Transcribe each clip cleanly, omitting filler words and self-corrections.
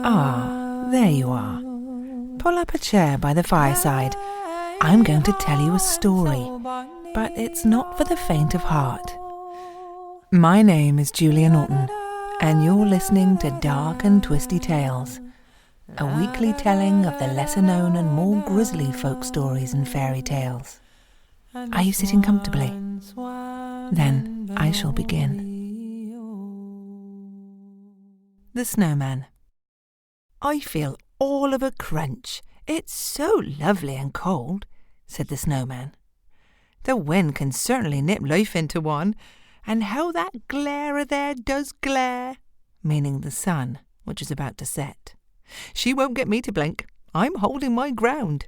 Ah, there you are. Pull up a chair by the fireside. I'm going to tell you a story, but it's not for the faint of heart. My name is Julia Norton, and you're listening to Dark and Twisty Tales, a weekly telling of the lesser-known and more grisly folk stories and fairy tales. Are you sitting comfortably? Then I shall begin. The Snowman. I feel all of a crunch. It's so lovely and cold, said the Snowman. The wind can certainly nip life into one, and how that glare there does glare, meaning the sun, which is about to set. She won't get me to blink. I'm holding my ground.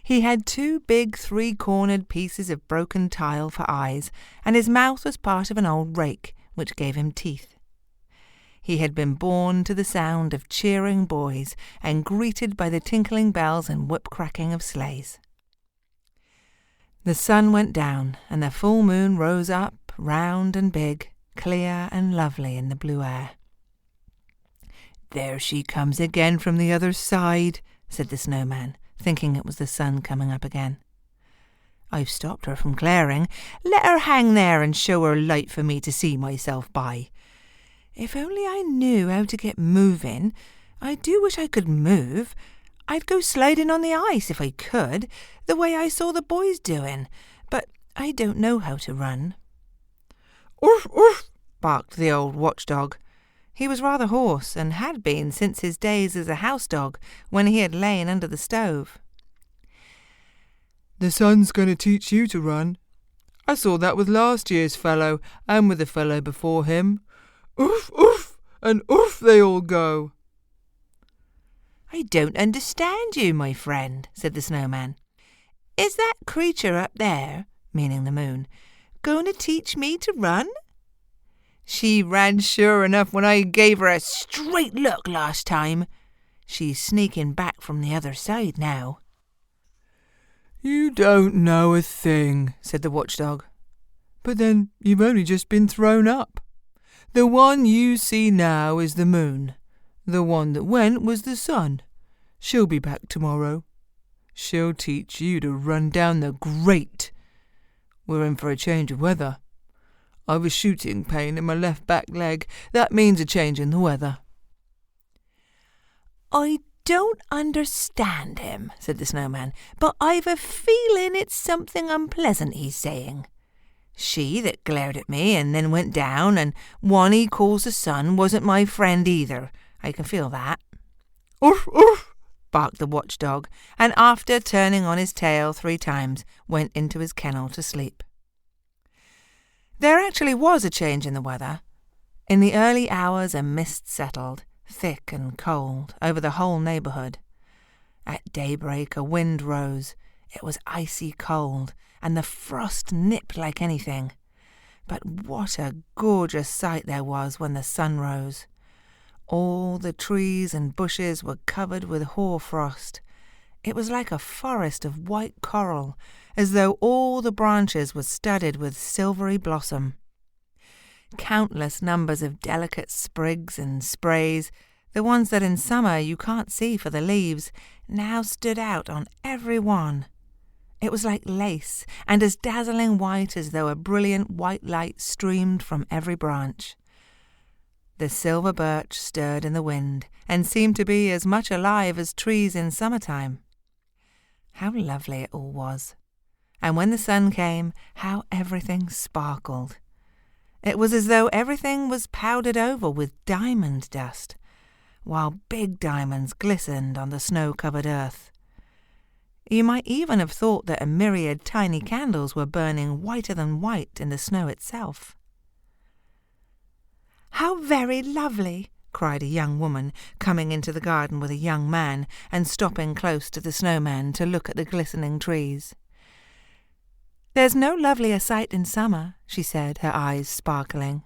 He had two big three-cornered pieces of broken tile for eyes, and his mouth was part of an old rake, which gave him teeth. He had been born to the sound of cheering boys and greeted by the tinkling bells and whip-cracking of sleighs. The sun went down, and the full moon rose up, round and big, clear and lovely in the blue air. "There she comes again from the other side," said the Snowman, thinking it was the sun coming up again. "I've stopped her from glaring. Let her hang there and show her light for me to see myself by. If only I knew how to get moving. I do wish I could move. I'd go sliding on the ice if I could, the way I saw the boys doing, but I don't know how to run." "Oof, oof," barked the old watchdog. He was rather hoarse, and had been since his days as a house dog, when he had lain under the stove. "The sun's going to teach you to run. I saw that with last year's fellow, and with the fellow before him. Oof, oof, and oof they all go." "I don't understand you, my friend," said the Snowman. "Is that creature up there," meaning the moon, "going to teach me to run? She ran sure enough when I gave her a straight look last time. She's sneaking back from the other side now." "You don't know a thing," said the watchdog. "But then you've only just been thrown up. The one you see now is the moon. The one that went was the sun. She'll be back tomorrow. She'll teach you to run down the grate. We're in for a change of weather. I've a shooting pain in my left back leg. That means a change in the weather." "I don't understand him," said the Snowman, "but I've a feeling it's something unpleasant he's saying. She that glared at me and then went down, and one he calls the sun, wasn't my friend either. I can feel that." "Oof, oof," barked the watchdog, and after turning on his tail 3 times, went into his kennel to sleep. There actually was a change in the weather. In the early hours a mist settled, thick and cold, over the whole neighbourhood. At daybreak a wind rose. It was icy cold, and the frost nipped like anything. But what a gorgeous sight there was when the sun rose. All the trees and bushes were covered with hoar-frost. It was like a forest of white coral, as though all the branches were studded with silvery blossom. Countless numbers of delicate sprigs and sprays, the ones that in summer you can't see for the leaves, now stood out on every one. It was like lace, and as dazzling white as though a brilliant white light streamed from every branch. The silver birch stirred in the wind, and seemed to be as much alive as trees in summer-time. How lovely it all was! And when the sun came, how everything sparkled! It was as though everything was powdered over with diamond dust, while big diamonds glistened on the snow-covered earth. You might even have thought that a myriad tiny candles were burning whiter than white in the snow itself. "How very lovely!" cried a young woman, coming into the garden with a young man and stopping close to the Snowman to look at the glistening trees. "There's no lovelier sight in summer," she said, her eyes sparkling.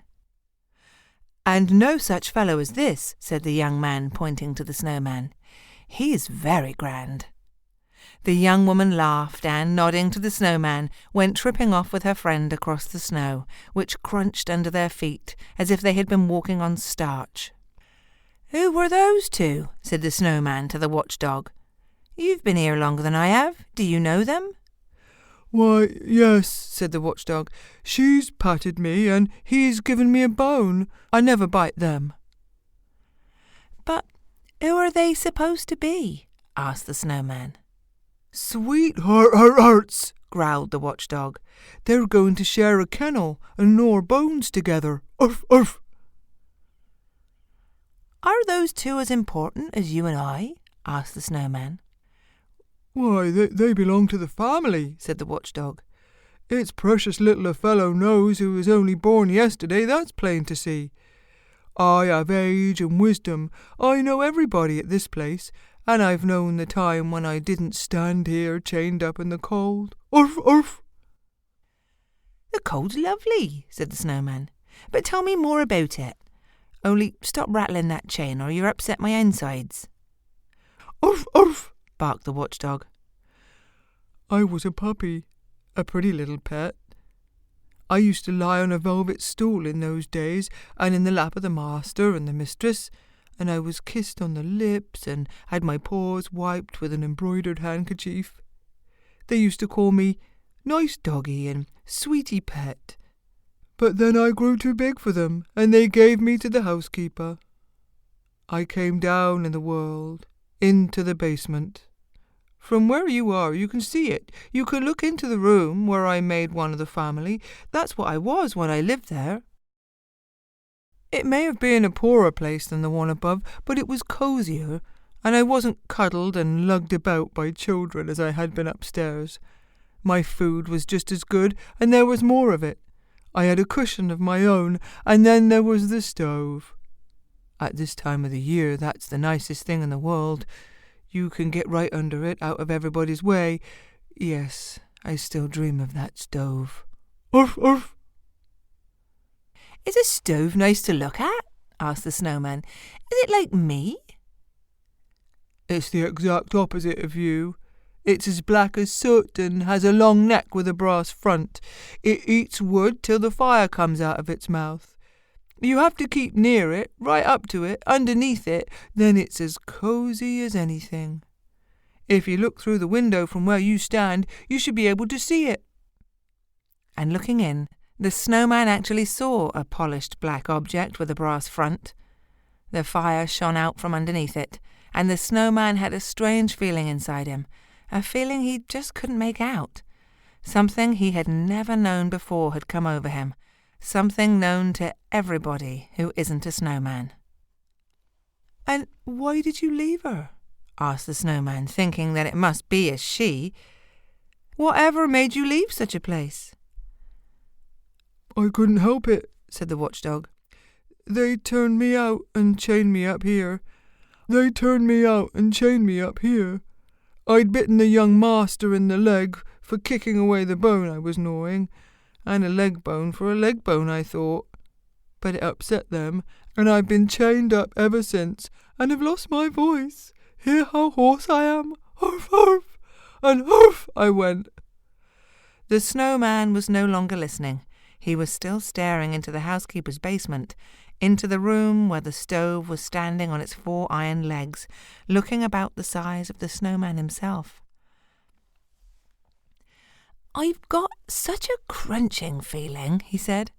"And no such fellow as this," said the young man, pointing to the Snowman. "He's very grand." The young woman laughed and, nodding to the Snowman, went tripping off with her friend across the snow, which crunched under their feet as if they had been walking on starch. "Who were those two?" said the Snowman to the watchdog. "You've been here longer than I have. Do you know them?" "Why, yes," said the watchdog. "She's patted me, and he's given me a bone. I never bite them." "But who are they supposed to be?" asked the Snowman. "Sweethearts," growled the watchdog. "They're going to share a kennel and gnaw bones together. Urf, urf." "Are those two as important as you and I?" asked the Snowman. "Why, they belong to the family," said the watchdog. "It's precious little a fellow knows who was only born yesterday, that's plain to see. I have age and wisdom. I know everybody at this place, and I've known the time when I didn't stand here chained up in the cold. Urf, urf." "The cold's lovely," said the Snowman. "But tell me more about it. Only stop rattling that chain or you'll upset my insides." "Urf, urf," barked the watchdog. "I was a puppy, a pretty little pet. I used to lie on a velvet stool in those days, and in the lap of the master and the mistress, and I was kissed on the lips and had my paws wiped with an embroidered handkerchief. They used to call me Nice Doggy and Sweetie Pet. But then I grew too big for them, and they gave me to the housekeeper. I came down in the world, into the basement. From where you are, you can see it. You can look into the room where I made one of the family. That's what I was when I lived there. It may have been a poorer place than the one above, but it was cosier, and I wasn't cuddled and lugged about by children as I had been upstairs. My food was just as good, and there was more of it. I had a cushion of my own, and then there was the stove. At this time of the year, that's the nicest thing in the world. You can get right under it, out of everybody's way. Yes, I still dream of that stove. Urf, urf." "Is a stove nice to look at?" asked the Snowman. "Is it like me?" "It's the exact opposite of you. It's as black as soot and has a long neck with a brass front. It eats wood till the fire comes out of its mouth. You have to keep near it, right up to it, underneath it, then it's as cosy as anything. If you look through the window from where you stand, you should be able to see it." And looking in, the Snowman actually saw a polished black object with a brass front. The fire shone out from underneath it, and the Snowman had a strange feeling inside him, a feeling he just couldn't make out. Something he had never known before had come over him, something known to everybody who isn't a snowman. "And why did you leave her?" asked the Snowman, thinking that it must be a she. "Whatever made you leave such a place?" "I couldn't help it," said the watchdog. "They turned me out and chained me up here. They turned me out and chained me up here. I'd bitten the young master in the leg for kicking away the bone I was gnawing, and a leg bone for a leg bone, I thought. But it upset them, and I've been chained up ever since, and have lost my voice. Hear how hoarse I am. Hurf, hurf, and hurf I went." The Snowman was no longer listening. He was still staring into the housekeeper's basement, into the room where the stove was standing on its 4 iron legs, looking about the size of the Snowman himself. "I've got such a crunching feeling," he said.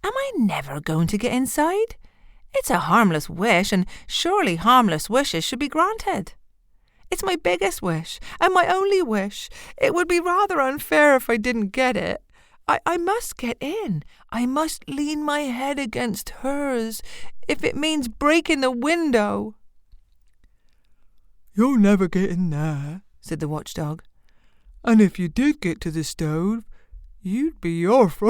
"Am I never going to get inside? It's a harmless wish, and surely harmless wishes should be granted. It's my biggest wish, and my only wish. It would be rather unfair if I didn't get it. I must get in. I must lean my head against hers, if it means breaking the window." "You'll never get in there," said the watchdog. "And if you did get to the stove, you'd be off.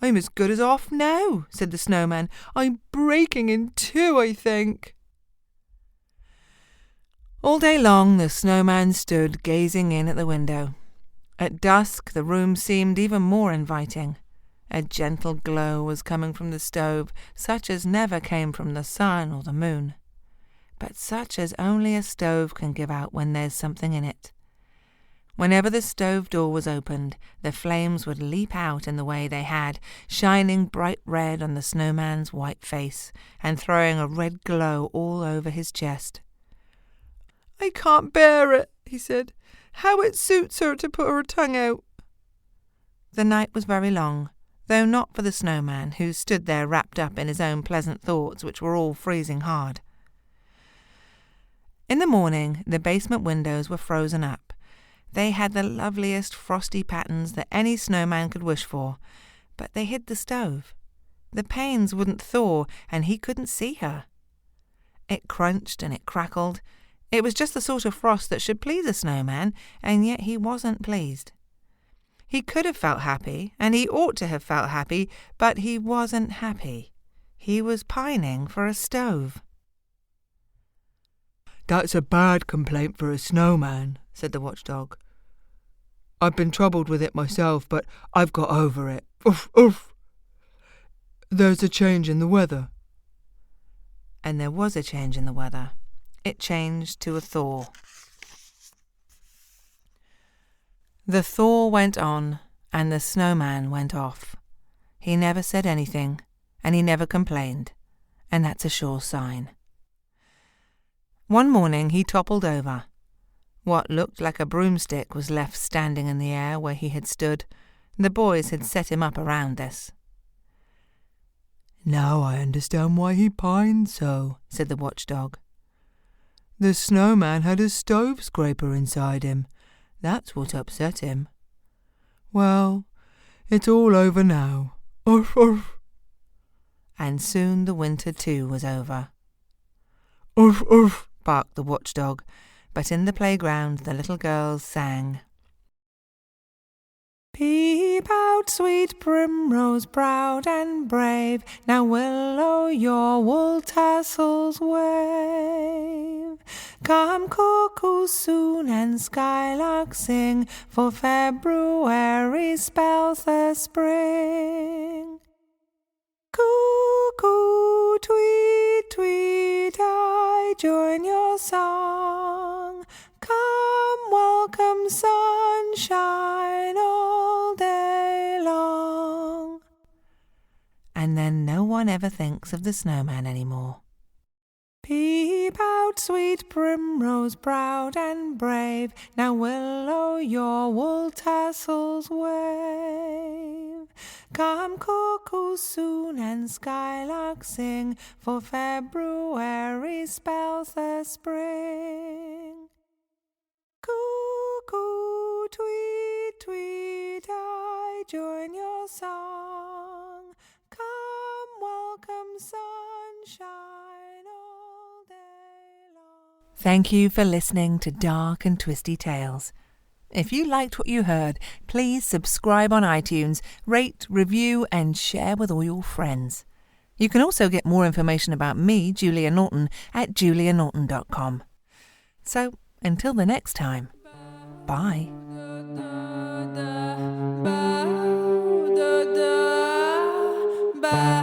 "I'm as good as off now," said the Snowman. "I'm breaking in two, I think." All day long the Snowman stood gazing in at the window. At dusk the room seemed even more inviting. A gentle glow was coming from the stove, such as never came from the sun or the moon, but such as only a stove can give out when there's something in it. Whenever the stove door was opened, the flames would leap out in the way they had, shining bright red on the snowman's white face and throwing a red glow all over his chest. "I can't bear it," he said. "How it suits her to put her tongue out." The night was very long, though not for the snowman, who stood there wrapped up in his own pleasant thoughts, which were all freezing hard. In the morning, the basement windows were frozen up. They had the loveliest frosty patterns that any snowman could wish for, but they hid the stove. The panes wouldn't thaw, and he couldn't see her. It crunched and it crackled. It was just the sort of frost that should please a snowman, and yet he wasn't pleased. He could have felt happy, and he ought to have felt happy, but he wasn't happy. He was pining for a stove. "That's a bad complaint for a snowman," said the watchdog. "I've been troubled with it myself, but I've got over it. Oof, oof. There's a change in the weather." And there was a change in the weather. It changed to a thaw. The thaw went on, and the snowman went off. He never said anything, and he never complained, and that's a sure sign. One morning he toppled over. What looked like a broomstick was left standing in the air where he had stood. The boys had set him up around this. "Now I understand why he pined so," said the watchdog. "The snowman had a stove scraper inside him. That's what upset him. Well, it's all over now. Oof, oof." And soon the winter too was over. "Oof, oof," barked the watchdog, but in the playground the little girls sang. Peep out, sweet primrose, proud and brave, now willow your wool tassels wave. Come cuckoo soon and skylark sing, for February spells the spring. Cuckoo, tweet, tweet, I join your song. Come, welcome sunshine all day long. And then no one ever thinks of the snowman anymore. Peep out, sweet primrose, proud and brave, now willow your wool tassels wave. Come cuckoo soon and skylark sing, for February spells the spring. Cuckoo, tweet, tweet, I join your song. Come, welcome sunshine all day long. Thank you for listening to Dark and Twisty Tales. If you liked what you heard, please subscribe on iTunes, rate, review, and share with all your friends. You can also get more information about me, Julia Norton, at julianorton.com. So, until the next time, bye. Bye.